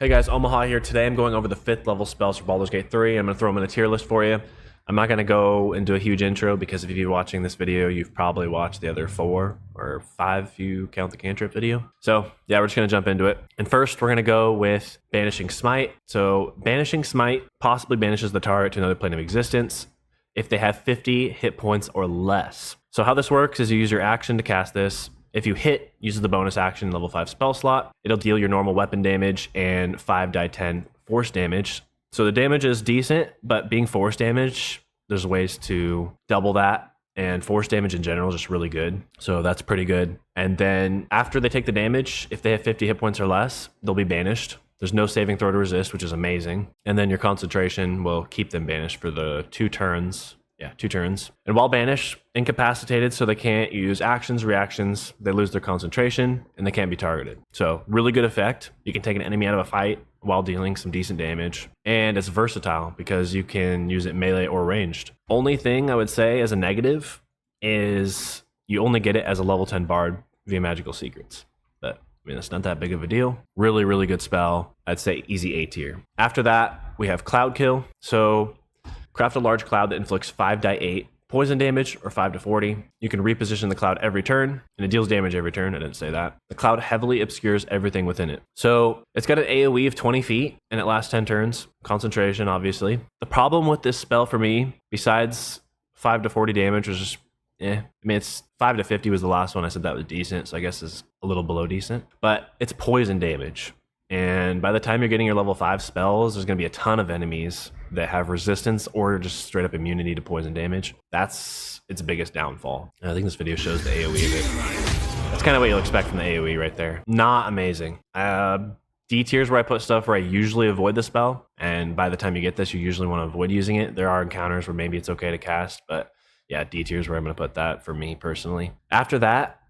Hey guys, Omaha here. Today I'm going over the 5th level spells for Baldur's Gate 3. I'm going to throw them in a tier list for you. I'm not going to go and do a huge intro because if you're watching this video, you've probably watched the other 4 or 5 if you count the cantrip video. So yeah, we're just going to jump into it. And first, we're going to go with Banishing Smite. So Banishing Smite possibly banishes the target to another plane of existence if they have 50 hit points or less. So how this works is you use your action to cast this. If you hit, uses the bonus action level 5 spell slot, it'll deal your normal weapon damage and 5 die 10 force damage. So the damage is decent, but being force damage, there's ways to double that, and force damage in general is just really good. So that's pretty good. And then after they take the damage, if they have 50 hit points or less, they'll be banished. There's no saving throw to resist, which is amazing. And then your concentration will keep them banished for the 2 turns. Yeah, 2 turns. And while banished, incapacitated, so they can't use actions, reactions, they lose their concentration, and they can't be targeted. So really good effect. You can take an enemy out of a fight while dealing some decent damage. And it's versatile because you can use it melee or ranged. Only thing I would say as a negative is you only get it as a level 10 bard via magical secrets. But I mean, it's not that big of a deal. Really, really good spell. I'd say easy A tier. After that, we have Cloudkill. So craft a large cloud that inflicts 5 die 8 poison damage or 5 to 40. You can reposition the cloud every turn, and it deals damage every turn. I didn't say that. The cloud heavily obscures everything within it. So it's got an AoE of 20 feet, and it lasts 10 turns. Concentration, obviously. The problem with this spell for me, besides 5 to 40 damage, was just I mean, it's 5 to 50 was the last one. I said that was decent, so I guess it's a little below decent. But it's poison damage. And by the time you're getting your level 5 spells, there's going to be a ton of enemies that have resistance or just straight up immunity to poison damage. That's its biggest downfall. And I think this video shows the AoE of it. That's kind of what you'll expect from the AoE right there. Not amazing. D tiers where I put stuff where I usually avoid the spell. And by the time you get this, you usually want to avoid using it. There are encounters where maybe it's okay to cast, but yeah, D tiers where I'm going to put that for me personally. After that,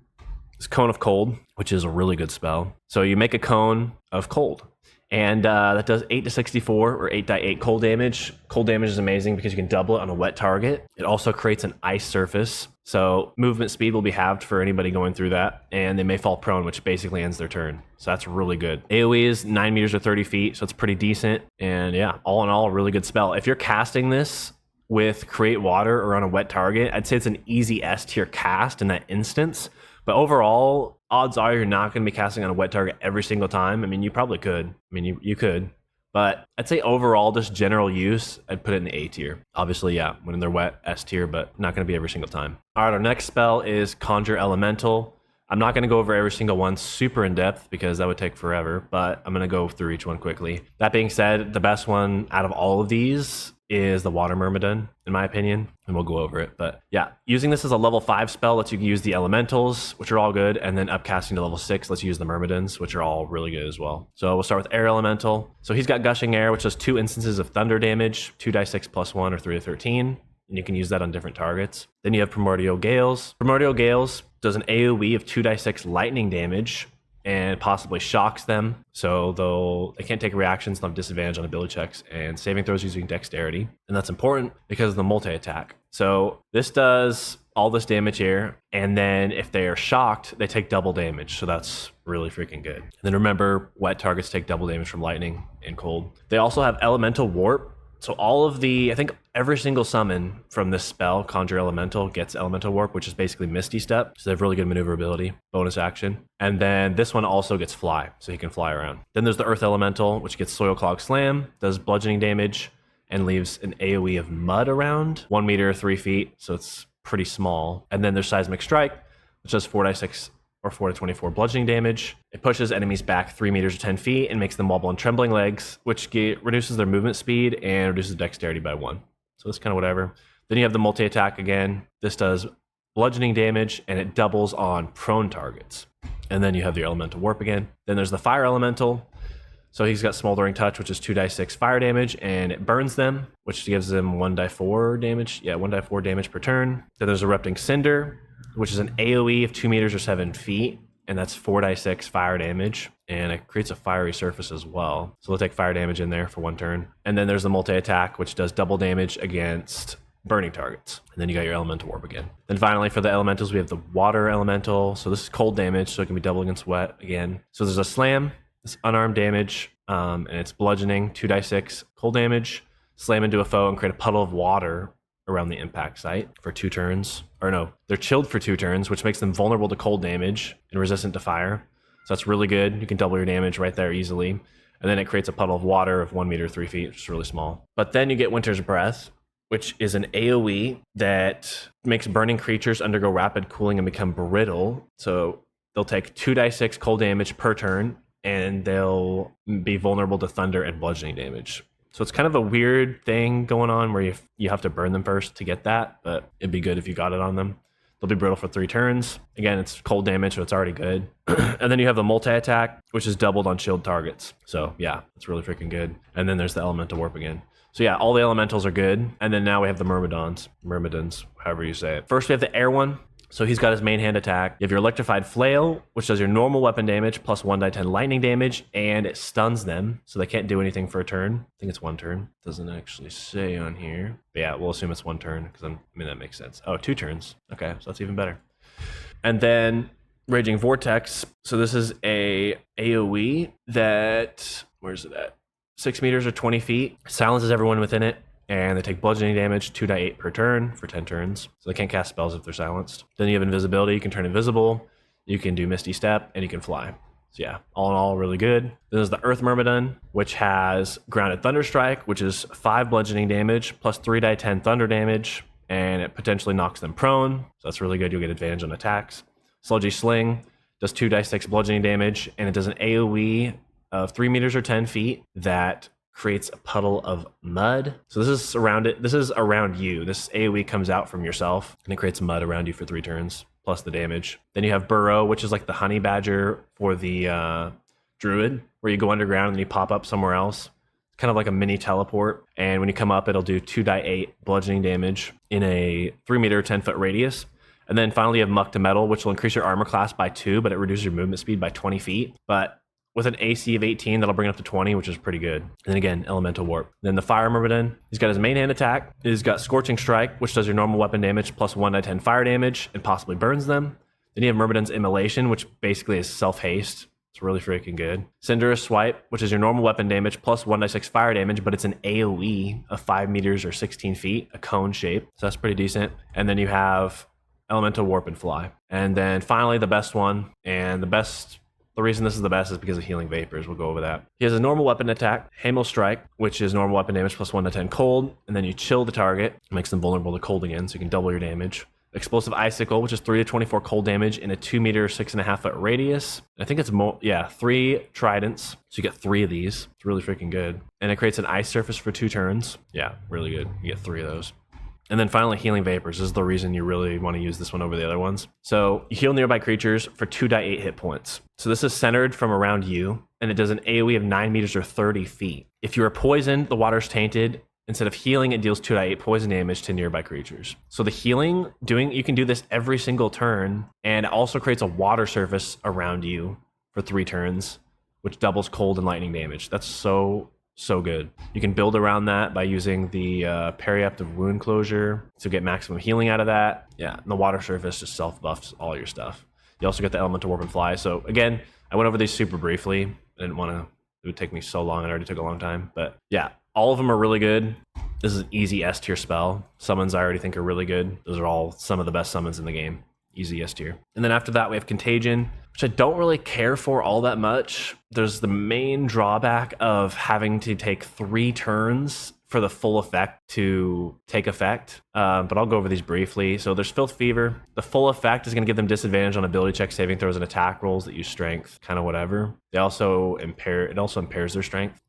it's Cone of Cold, which is a really good spell. So you make a cone of cold, and that does 8 to 64 or 8 die 8 cold damage. Cold damage is amazing because you can double it on a wet target. It also creates an ice surface, so movement speed will be halved for anybody going through that, and they may fall prone, which basically ends their turn. So that's really good. AoE is 9 meters or 30 feet, so it's pretty decent. And yeah, all in all, a really good spell. If you're casting this with Create Water or on a wet target, I'd say it's an easy S tier cast in that instance. But overall, odds are you're not going to be casting on a wet target every single time. I mean, you probably could. I mean, you could. But I'd say overall, just general use, I'd put it in the A tier. Obviously, yeah, when they're wet, S tier, but not going to be every single time. All right, our next spell is Conjure Elemental. I'm not going to go over every single one super in depth because that would take forever, but I'm going to go through each one quickly. That being said, the best one out of all of these is the Water Myrmidon, in my opinion, and we'll go over it. But yeah, using this as a level 5 spell lets you use the elementals, which are all good, and then upcasting to level 6 lets you use the Myrmidons, which are all really good as well. So we'll start with Air Elemental. So he's got Gushing Air, which does 2 instances of thunder damage, 2 die 6 plus 1 or 3 to 13, and you can use that on different targets. Then you have Primordial Gales. Primordial Gales does an AoE of 2 die 6 lightning damage, and possibly shocks them, so they can't take reactions, they'll have disadvantage on ability checks and saving throws using dexterity. And that's important because of the multi-attack. So this does all this damage here, and then if they are shocked, they take double damage, so that's really freaking good. And then remember, wet targets take double damage from lightning and cold. They also have Elemental Warp. So all of I think every single summon from this spell, Conjure Elemental, gets Elemental Warp, which is basically Misty Step. So they have really good maneuverability, bonus action. And then this one also gets Fly, so he can fly around. Then there's the Earth Elemental, which gets Soil Clog Slam, does bludgeoning damage, and leaves an AoE of mud around 1 meter, 3 feet, so it's pretty small. And then there's Seismic Strike, which does 4 die 6 or 4 to 24 bludgeoning damage. It pushes enemies back 3 meters or 10 feet and makes them wobble on trembling legs, which reduces their movement speed and reduces dexterity by 1. So it's kind of whatever. Then you have the multi-attack again. This does bludgeoning damage, and it doubles on prone targets. And then you have the Elemental Warp again. Then there's the Fire Elemental. So he's got Smoldering Touch, which is 2 die 6 fire damage, and it burns them, which gives them 1 die 4 damage. Yeah, 1 die 4 damage per turn. Then there's Erupting Cinder, which is an AoE of 2 meters or 7 feet, and that's 4 die 6 fire damage, and it creates a fiery surface as well. So they'll take fire damage in there for 1 turn. And then there's the multi-attack, which does double damage against burning targets. And then you got your Elemental Warp again. Then finally, for the elementals, we have the Water Elemental. So this is cold damage, so it can be double against wet again. So there's a Slam, It's unarmed damage, and it's bludgeoning, 2d6 cold damage, slam into a foe and create a puddle of water around the impact site for 2 turns. Or no, they're chilled for 2 turns, which makes them vulnerable to cold damage and resistant to fire. So that's really good. You can double your damage right there easily. And then it creates a puddle of water of 1 meter, 3 feet, which is really small. But then you get Winter's Breath, which is an AoE that makes burning creatures undergo rapid cooling and become brittle. So they'll take 2d6 cold damage per turn, and they'll be vulnerable to thunder and bludgeoning damage. So it's kind of a weird thing going on where you have to burn them first to get that, but it'd be good if you got it on them. They'll be brittle for 3 turns. Again, it's cold damage, so it's already good. And then you have the multi-attack, which is doubled on shield targets. So yeah, it's really freaking good. And then there's the Elemental Warp again. So yeah, all the elementals are good. And then now we have the Myrmidons, however you say it. First, we have the air one. So he's got his main hand attack. You have your Electrified Flail, which does your normal weapon damage plus 1d10 lightning damage, and it stuns them, so they can't do anything for a turn. I think it's 1 turn. Doesn't actually say on here. But yeah, we'll assume it's 1 turn, because that makes sense. Oh, 2 turns. Okay, so that's even better. And then Raging Vortex. So this is a AoE that, where's it at? 6 meters or 20 feet. Silences everyone within it. And they take bludgeoning damage, 2d8 per turn for 10 turns. So they can't cast spells if they're silenced. Then you have invisibility. You can turn invisible. You can do Misty Step, and you can fly. So yeah, all in all, really good. Then there's the Earth Myrmidon, which has Grounded Thunderstrike, which is 5 bludgeoning damage, plus 3d10 thunder damage, and it potentially knocks them prone. So that's really good. You'll get advantage on attacks. Sludgy Sling does 2d6 bludgeoning damage, and it does an AoE of 3 meters or 10 feet that creates a puddle of mud. So this is around it. This is around you. This AoE comes out from yourself, and it creates mud around you for 3 turns, plus the damage. Then you have Burrow, which is like the honey badger for the druid, where you go underground and then you pop up somewhere else. It's kind of like a mini teleport. And when you come up, it'll do 2d8 bludgeoning damage in a 3 meter, 10 foot radius. And then finally you have Muck to Metal, which will increase your armor class by 2, but it reduces your movement speed by 20 feet. But with an AC of 18, that'll bring it up to 20, which is pretty good. And then again, Elemental Warp. Then the Fire Myrmidon, he's got his main hand attack. He's got Scorching Strike, which does your normal weapon damage plus 1d10 fire damage and possibly burns them. Then you have Myrmidon's Immolation, which basically is self-haste. It's really freaking good. Cinderous Swipe, which is your normal weapon damage plus 1d6 fire damage, but it's an AoE of 5 meters or 16 feet, a cone shape. So that's pretty decent. And then you have Elemental Warp and Fly. And then finally, the best one, and the reason this is the best is because of Healing Vapors. We'll go over that. He has a normal weapon attack, Hamel Strike, which is normal weapon damage plus 1d10 cold, and then you chill the target. It makes them vulnerable to cold again, so you can double your damage. Explosive Icicle, which is 3 to 24 cold damage in a 2 meter, 6.5 foot radius. I think it's 3 tridents, so you get 3 of these. It's really freaking good. And it creates an ice surface for 2 turns. Yeah, really good. You get 3 of those. And then finally, Healing Vapors. This is the reason you really want to use this one over the other ones. So you heal nearby creatures for 2d8 hit points. So this is centered from around you, and it does an AoE of 9 meters or 30 feet. If you are poisoned, the water's tainted. Instead of healing, it deals 2d8 poison damage to nearby creatures. So the healing, you can do this every single turn, and it also creates a water surface around you for 3 turns, which doubles cold and lightning damage. That's so good. You can build around that by using the Periaptive Wound Closure to get maximum healing out of that. Yeah, and the water surface just self-buffs all your stuff. You also get the Elemental Warp and Fly. So again, I went over these super briefly. I didn't want to, it would take me so long. It already took a long time. But yeah, all of them are really good. This is an easy S tier spell. Summons I already think are really good. Those are all some of the best summons in the game. Easy S tier. And then after that, we have Contagion, which I don't really care for all that much. There's the main drawback of having to take 3 turns for the full effect to take effect. But I'll go over these briefly. So there's Filth Fever. The full effect is going to give them disadvantage on ability checks, saving throws, and attack rolls that use strength, kind of whatever. It also impairs their strength.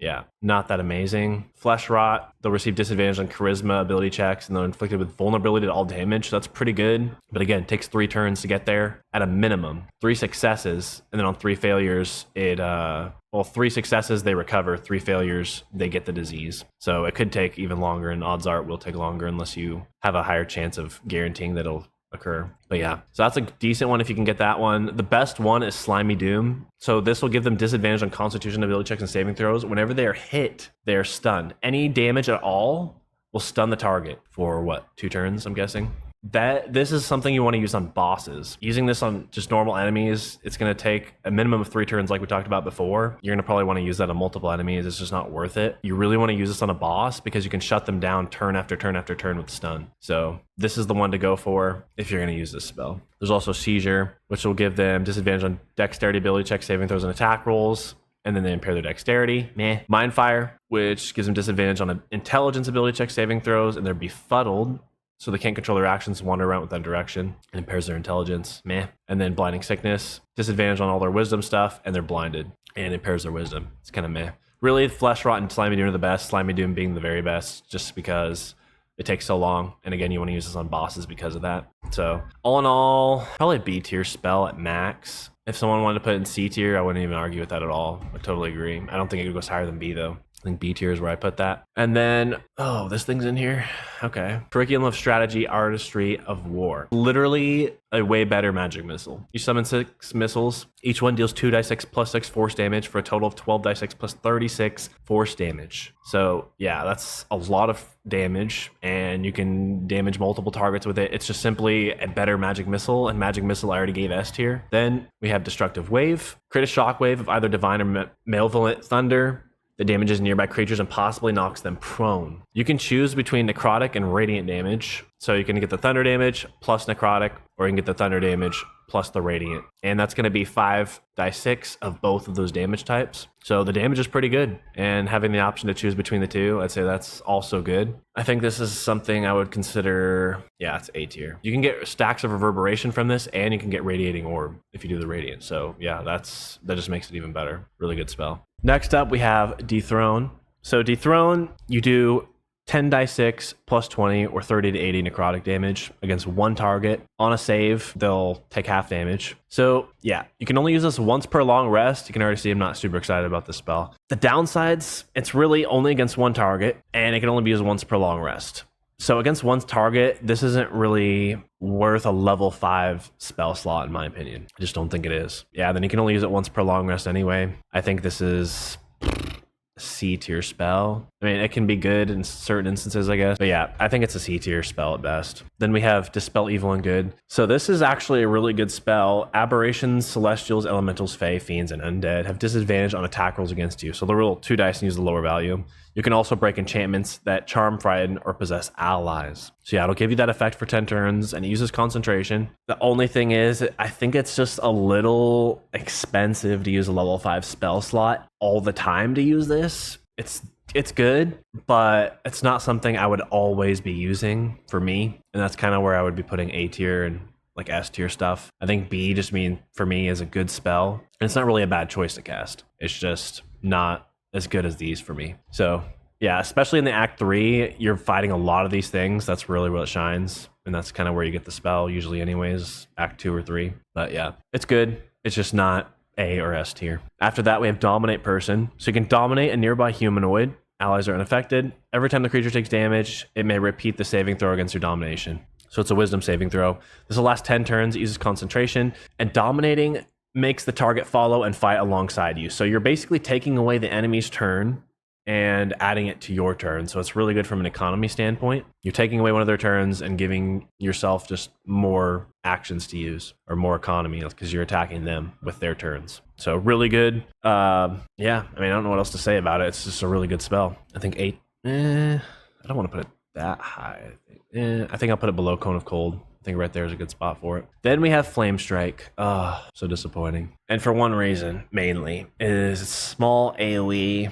Yeah, not that amazing. Flesh Rot, they'll receive disadvantage on charisma ability checks, and they're inflicted with vulnerability to all damage. So that's pretty good. But again, it takes 3 turns to get there at a minimum. 3 successes, and then on 3 failures, 3 successes, they recover. 3 failures, they get the disease. So it could take even longer, and odds are it will take longer unless you have a higher chance of guaranteeing that it'll occur. But yeah, so that's a decent one if you can get that one. The best one is Slimy Doom. So this will give them disadvantage on constitution ability checks and saving throws. Whenever they are hit, they are stunned. Any damage at all will stun the target for 2 turns, I'm guessing. This is something you want to use on bosses. Using this on just normal enemies, it's going to take a minimum of 3 turns like we talked about before. You're going to probably want to use that on multiple enemies. It's just not worth it. You really want to use this on a boss because you can shut them down turn after turn after turn with stun. So this is the one to go for if you're going to use this spell. There's also Seizure, which will give them disadvantage on dexterity, ability checks, saving throws, and attack rolls. And then they impair their dexterity. Meh. Mindfire, which gives them disadvantage on an intelligence, ability check, saving throws, and they're befuddled, so they can't control their actions, wander around without direction, and impairs their intelligence. Meh. And then Blinding Sickness, disadvantage on all their wisdom stuff, and they're blinded, and impairs their wisdom. It's kind of meh. Really, Flesh Rot and Slimy Doom are the best, Slimy Doom being the very best, just because it takes so long. And again, you want to use this on bosses because of that. So all in all, probably a B tier spell at max. If someone wanted to put it in C tier, I wouldn't even argue with that at all. I totally agree. I don't think it goes higher than B though. I think B tier is where I put that. And then, oh, this thing's in here. Okay. Curriculum of Strategy, Artistry of War. Literally a way better magic missile. You summon 6 missiles. Each one deals 2d6 plus 6 force damage for a total of 12d6 plus 36 force damage. So yeah, that's a lot of damage, and you can damage multiple targets with it. It's just simply a better magic missile, and magic missile I already gave S tier. Then we have Destructive Wave. Create a shockwave of either divine or malevolent thunder that damages nearby creatures and possibly knocks them prone. You can choose between necrotic and radiant damage. So you can get the thunder damage plus necrotic, or you can get the thunder damage plus the radiant. And that's going to be 5d6 of both of those damage types. So the damage is pretty good. And having the option to choose between the two, I'd say that's also good. I think this is something I would consider, yeah, it's A tier. You can get stacks of reverberation from this, and you can get radiating orb if you do the radiant. So yeah, that just makes it even better. Really good spell. Next up, we have Dethrone. So Dethrone, you do 10d6 plus 20 or 30 to 80 necrotic damage against one target. On a save, they'll take half damage. So yeah, you can only use this once per long rest. You can already see I'm not super excited about this spell. The downsides, it's really only against one target, and it can only be used once per long rest. So against one target, this isn't really worth a level 5 spell slot, in my opinion. I just don't think it is. Yeah, then you can only use it once per long rest anyway. I think this is a C tier spell. I mean, it can be good in certain instances, I guess. But yeah, I think it's a C tier spell at best. Then we have Dispel Evil and Good. So this is actually a really good spell. Aberrations, Celestials, Elementals, Fae, Fiends, and Undead have disadvantage on attack rolls against you. So they'll roll 2 dice and use the lower value. You can also break enchantments that charm, frighten, or possess allies. So yeah, it'll give you that effect for 10 turns, and it uses concentration. The only thing is, I think it's just a little expensive to use a level 5 spell slot all the time to use this. It's good, but it's not something I would always be using for me. And that's kind of where I would be putting A tier and like S tier stuff. I think B just for me is a good spell. And it's not really a bad choice to cast. It's just not as good as these for me. So yeah, especially in the Act 3, you're fighting a lot of these things. That's really where it shines. And that's kind of where you get the spell usually anyways, Act 2 or 3. But yeah, it's good. It's just not A or S tier. After that, we have Dominate Person. So you can dominate a nearby humanoid. Allies are unaffected. Every time the creature takes damage, it may repeat the saving throw against your domination. So it's a wisdom saving throw. This will last 10 turns. It uses concentration. And dominating makes the target follow and fight alongside you. So you're basically taking away the enemy's turn and adding it to your turn. So it's really good from an economy standpoint. You're taking away one of their turns and giving yourself just more actions to use, or more economy, because you're attacking them with their turns. So really good. Yeah, I mean, I don't know what else to say about it. It's just a really good spell. I think 8. I don't want to put it that high. I think I'll put it below Cone of Cold. I think right there is a good spot for it. Then we have Flame Strike. So disappointing. And for one reason, mainly, is small AoE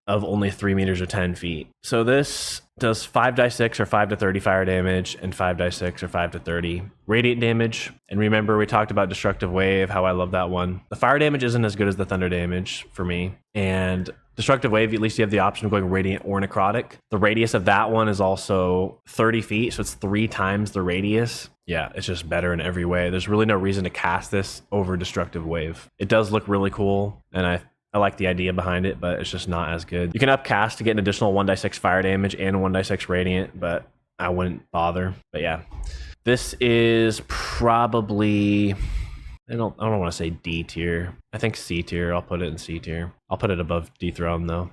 of only 3 meters or 10 feet. So this does 5d6 or 5 to 30 fire damage, and 5d6 or 5 to 30 radiant damage. And remember, we talked about Destructive Wave, how I love that one. The fire damage isn't as good as the thunder damage for me. And Destructive Wave, at least you have the option of going radiant or necrotic. The radius of that one is also 30 feet, so it's 3 times the radius. Yeah, it's just better in every way. There's really no reason to cast this over Destructive Wave. It does look really cool, and I like the idea behind it, but it's just not as good. You can upcast to get an additional 1d6 fire damage and 1d6 radiant, but I wouldn't bother. But yeah, this is probably, I don't want to say D tier. I think C tier. I'll put it in C tier. I'll put it above Dethrone though.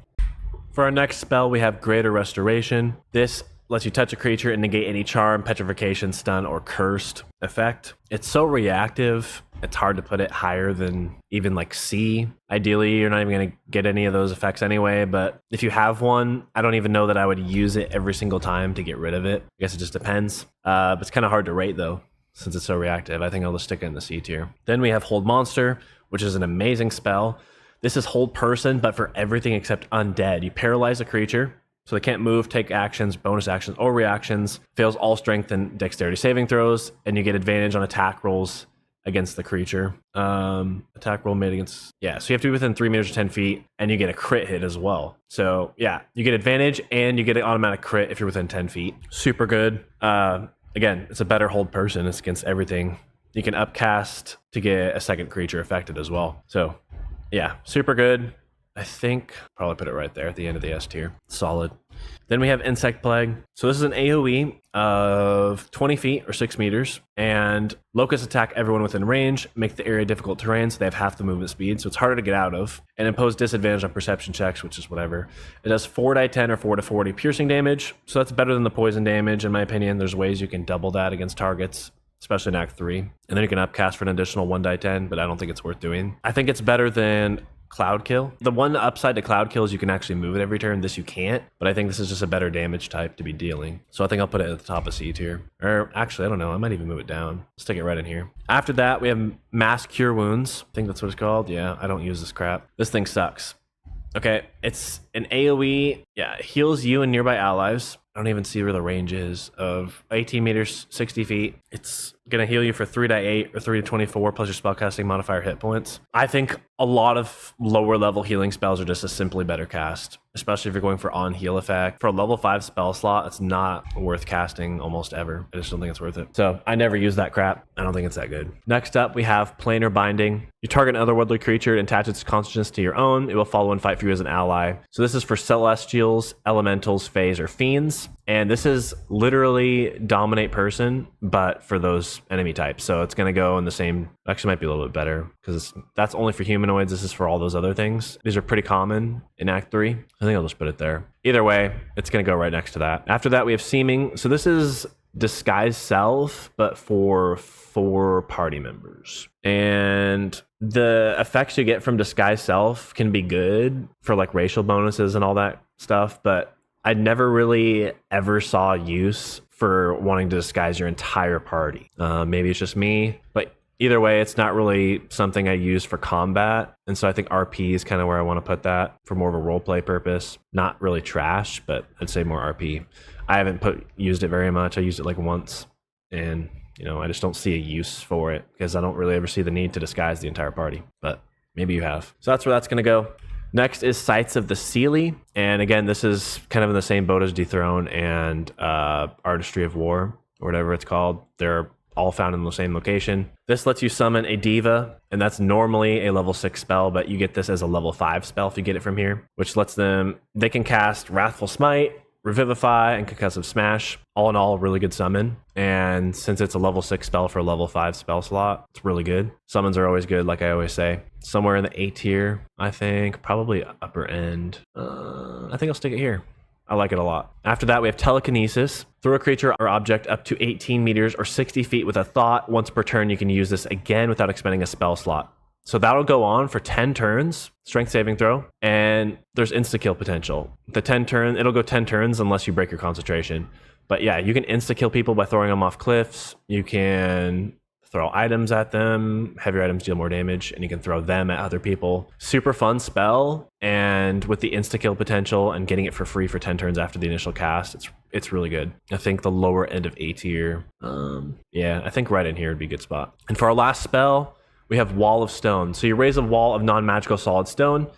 For our next spell, we have Greater Restoration. This lets you touch a creature and negate any charm, petrification, stun, or cursed effect. It's so reactive, it's hard to put it higher than even like C. Ideally, you're not even going to get any of those effects anyway, but if you have one, I don't even know that I would use it every single time to get rid of it. I guess it just depends. But it's kind of hard to rate though, since it's so reactive. I think I'll just stick it in the C tier. Then we have Hold Monster, which is an amazing spell. This is Hold Person, but for everything except undead. You paralyze a creature, so they can't move, take actions, bonus actions, or reactions, fails all strength and dexterity saving throws, and you get advantage on attack rolls against the creature. Attack roll made against... Yeah, so you have to be within 3 meters or 10 feet, and you get a crit hit as well. So yeah, you get advantage, and you get an automatic crit if you're within 10 feet. Super good. Again, it's a better Hold Person. It's against everything. You can upcast to get a second creature affected as well. So yeah, super good. I think probably put it right there at the end of the S tier. Solid. Then we have Insect Plague. So this is an AoE of 20 feet or 6 meters, and locusts attack everyone within range, make the area difficult terrain, so they have half the movement speed, so it's harder to get out of, and impose disadvantage on perception checks, which is whatever. It does 4d10 or 4 to 40 piercing damage, so that's better than the poison damage, in my opinion. There's ways you can double that against targets, especially in Act 3. And then you can upcast for an additional 1d10, but I don't think it's worth doing. I think it's better than Cloudkill. The one upside to Cloudkill is you can actually move it every turn. This you can't, but I think this is just a better damage type to be dealing. So I think I'll put it at the top of C tier. Or actually, I don't know. I might even move it down. Stick it right in here. After that, we have Mass Cure Wounds. I think that's what it's called. Yeah, I don't use this crap. This thing sucks. Okay, it's an AoE. Yeah, it heals you and nearby allies. I don't even see where the range is of 18 meters, 60 feet. It's going to heal you for 3d8 or 3d24 plus your spellcasting modifier hit points. I think a lot of lower level healing spells are just a simply better cast, especially if you're going for on heal effect. For a level 5 spell slot, it's not worth casting almost ever. I just don't think it's worth it. So I never use that crap. I don't think it's that good. Next up, we have Planar Binding. You target an otherworldly creature and attach its consciousness to your own. It will follow and fight for you as an ally. So this is for celestials, elementals, fays, or fiends. And this is literally dominate person, but for those enemy types. So it's going to go in the same, actually might be a little bit better because that's only for humanoids. This is for all those other things. These are pretty common in Act 3. I think I'll just put it there. Either way, it's going to go right next to that. After that, we have Seeming. So this is Disguise Self, but for 4 party members. And the effects you get from Disguise Self can be good for like racial bonuses and all that stuff, but I never really ever saw use for wanting to disguise your entire party. Maybe it's just me, but either way, it's not really something I use for combat. And so I think RP is kind of where I want to put that for more of a roleplay purpose. Not really trash, but I'd say more RP. I haven't used it very much. I used it like once, and I just don't see a use for it because I don't really ever see the need to disguise the entire party, but maybe you have. So that's where that's going to go. Next is Sights of the Seelie. And again, this is kind of in the same boat as Dethrone and Artistry of War, or whatever it's called. They're all found in the same location. This lets you summon a diva, and that's normally a level 6 spell, but you get this as a level 5 spell if you get it from here, which lets they can cast Wrathful Smite, Revivify, and Concussive Smash. All in all, really good summon. And since it's a level 6 spell for a level 5 spell slot, it's really good. Summons are always good, like I always say. Somewhere in the A tier, I think. Probably upper end. I think I'll stick it here. I like it a lot. After that, we have Telekinesis. Throw a creature or object up to 18 meters or 60 feet with a thought. Once per turn, you can use this again without expending a spell slot. So that'll go on for 10 turns, strength saving throw, and there's insta-kill potential. It'll go 10 turns unless you break your concentration. But yeah, you can insta-kill people by throwing them off cliffs. You can throw items at them, have your items deal more damage, and you can throw them at other people. Super fun spell, and with the insta-kill potential and getting it for free for 10 turns after the initial cast, it's really good. I think the lower end of A tier. Yeah, I think right in here would be a good spot. And for our last spell, we have Wall of Stone. So you raise a wall of non-magical solid stone.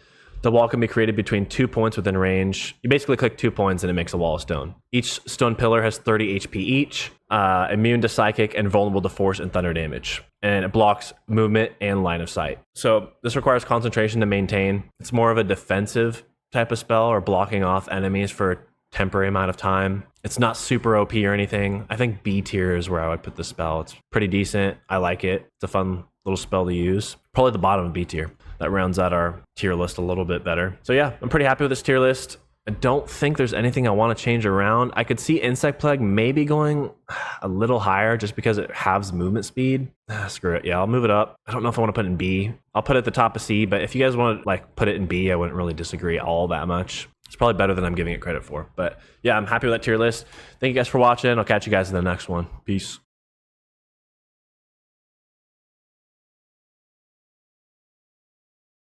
The wall can be created between 2 points within range. You basically click 2 points and it makes a wall of stone. Each stone pillar has 30 HP each, immune to psychic and vulnerable to force and thunder damage. And it blocks movement and line of sight. So this requires concentration to maintain. It's more of a defensive type of spell, or blocking off enemies for a temporary amount of time. It's not super OP or anything. I think B tier is where I would put the spell. It's pretty decent. I like it. It's a fun little spell to use. Probably the bottom of B tier. That rounds out our tier list a little bit better. So yeah, I'm pretty happy with this tier list. I don't think there's anything I want to change around. I could see Insect Plague maybe going a little higher just because it halves movement speed. Screw it. Yeah, I'll move it up. I don't know if I want to put it in B. I'll put it at the top of C, but if you guys want to like put it in B, I wouldn't really disagree all that much. It's probably better than I'm giving it credit for. But yeah, I'm happy with that tier list. Thank you guys for watching. I'll catch you guys in the next one. Peace.